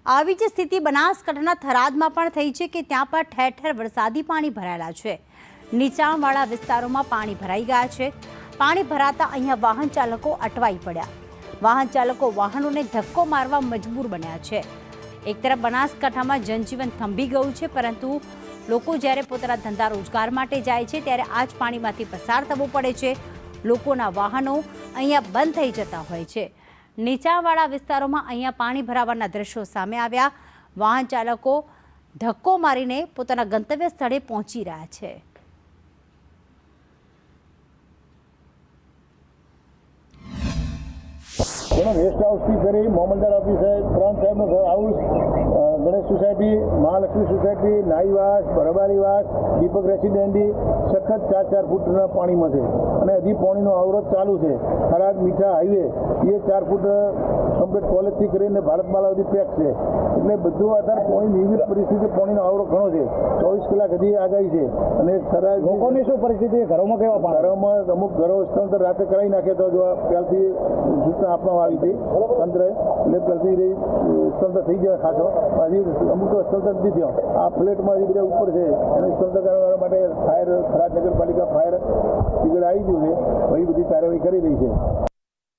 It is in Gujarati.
આવી જ સ્થિતિ બનાસકાંઠાના થરાદમાં પણ થઈ છે કે ત્યાં પણ ઠેર ઠેર વરસાદી પાણી ભરાયેલા છે। નીચાણવાળા વિસ્તારોમાં પાણી ભરાઈ ગયા છે। પાણી ભરાતા અહીંયા વાહન ચાલકો અટવાઈ પડ્યા। વાહન ચાલકો વાહનોને ધક્કો મારવા મજબૂર બન્યા છે। એક તરફ બનાસકાંઠામાં જનજીવન થંભી ગયું છે, પરંતુ લોકો જ્યારે પોતાના ધંધા રોજગાર માટે જાય છે ત્યારે આ જ પાણીમાંથી પસાર થવું પડે છે। લોકોના વાહનો અહીંયા બંધ થઈ જતા હોય છે। નીચાણવાળા વિસ્તારોમાં અહીંયા પાણી ભરાવાના દ્રશ્યો સામે આવ્યા। વાહન ચાલકો ધક્કો મારીને પોતાના ગંતવ્ય સ્થળે પહોંચી રહ્યા છે। गेस्ट हाउस की करी मोहम्मदार ऑफिस है प्रांत साहब house Ganesh society Mahalaxmi society Naivas Barbarivas Deepak residency सखत 4-4 फूटना पानी में है અને હજી પાણીનો અવરોધ ચાલુ છે। થરાદ મીઠા હાઈવે એ 4 ફૂટ કમ્પ્લીટ કોલેજથી કરીને ભારતમાલા સુધી પેક છે, એટલે બધું આધાર પાણીની વિવિધ પરિસ્થિતિ પાણીનો અવરોધ ઘણો છે। 24 કલાક હજી આગાહી છે। અને થરાદ લોકોની શું પરિસ્થિતિ, ઘરોમાં કેવા પાણી? ઘરોમાં અમુક ઘરો સ્થળાંતર રાતે કરાવી નાખે તો જો પહેલથી સૂચના આપવામાં આવી હતી તંત્રએ, એટલે પહેલથી સ્થળાંતર થઈ જાય ખાસો। હજી અમુક તો સ્થળાંતર નથી થયો। આ ફ્લેટમાં જે બધા ઉપર છે એને સ્થળાંતર કરવા માટે ફાયર થરાદ નગરપાલિકા ફાયર બ્રિગેડ આવી ગયું છે, એ બધી કાર્યવાહી કરી રહી છે।